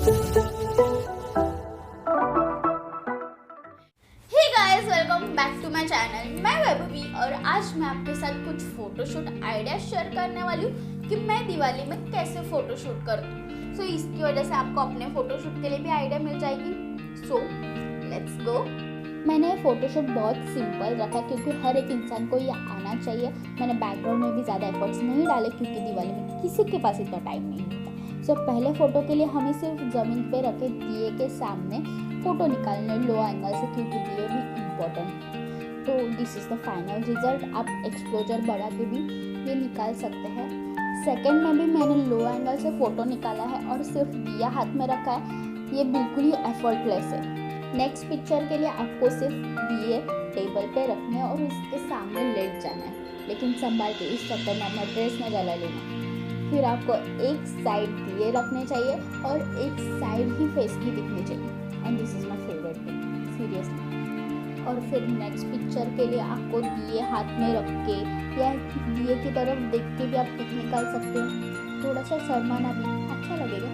Welcome back to my channel. मैं वैभवी और आज मैं आपके साथ कुछ फोटोशूट आइडिया शेयर करने वाली हूँ कि मैं दिवाली में कैसे फोटोशूट करूँ। सो इसकी वजह से आपको अपने फोटोशूट के लिए भी आइडिया मिल जाएगी। So let's go. मैंने फोटोशूट बहुत सिंपल रखा क्योंकि हर एक इंसान को ये आना चाहिए। मैंने बैकग्राउंड में भी ज़्यादा एफर्ट्स नहीं डाले क्योंकि दिवाली में किसी के पास इतना टाइम नहीं होता। सो पहले फ़ोटो के लिए हमें सिर्फ ज़मीन पे रखे दिए के सामने फ़ोटो निकालने लो एंगल से क्योंकि दिए भी इम्पोर्टेंट है। तो this is the final result. आप एक्सपोजर बढ़ा के भी ये निकाल सकते हैं। सेकंड में भी मैंने लो एंगल से फ़ोटो निकाला है और सिर्फ दिया हाथ में रखा है। ये बिल्कुल ही एफर्टलेस है। नेक्स्ट पिक्चर के लिए आपको सिर्फ दिए टेबल पे रखने और उसके सामने लेट जाना है, लेकिन संभाल के, इस चक्कर में अपना ड्रेस न जला लेना। फिर आपको एक साइड दिए रखने चाहिए और एक साइड ही फेस की दिखनी चाहिए। And this is my favourite pic seriously. और फिर नेक्स्ट पिक्चर के लिए आपको दिए हाथ में रख के या दिए की तरफ देख के भी आप पिक निकाल सकते हो। थोड़ा सा शर्माना भी अच्छा लगेगा।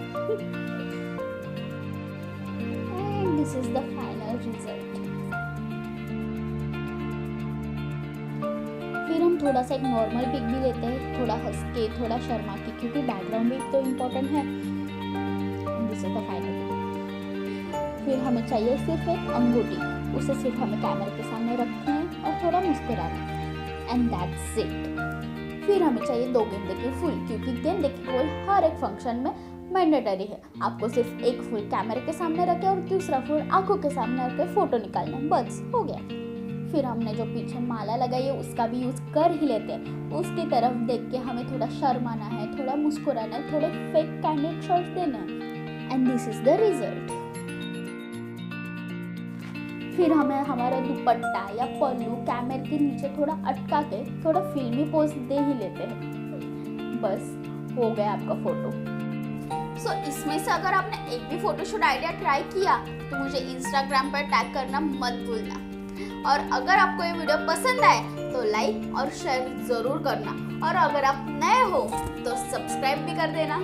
And this is the final result. फिर हम थोड़ा सा एक नॉर्मल पिक भी लेते हैं, थोड़ा हंस के, थोड़ा शर्मा के, क्योंकि बैकग्राउंड भी तो इम्पोर्टेंट है। And this is the final. फिर हमें चाहिए सिर्फ एक अंगूठी, उसे सिर्फ हमें कैमरे के सामने रखना है और थोड़ा मुस्कुराना। And that's it. फिर हमें चाहिए 2 गेंदे के फूल, क्योंकि गेंदे के फूल हर एक फंक्शन में मैंडेटरी है। आपको सिर्फ एक फूल कैमरे के सामने रखे और दूसरा फूल आंखों के सामने रख के फोटो निकालना, बस हो गया। फिर हमने जो पीछे माला लगाई है उसका भी यूज़ कर ही लेते हैं। उसकी तरफ देख के हमें थोड़ा शर्माना है, थोड़ा मुस्कुराना है, थोड़े फेक कैंडिड शॉट्स देना है। And this is the result. फिर हमें हमारा दुपट्टा या पल्लू कैमरे के नीचे थोड़ा अटका के थोड़ा फिल्मी पोज दे ही लेते हैं, बस हो गया आपका फोटो। सो इसमें से अगर आपने एक भी फोटोशूट आइडिया ट्राई किया तो मुझे इंस्टाग्राम पर टैग करना मत भूलना। और अगर आपको ये वीडियो पसंद आए तो लाइक और शेयर ज़रूर करना, और अगर आप नए हो तो सब्सक्राइब भी कर देना।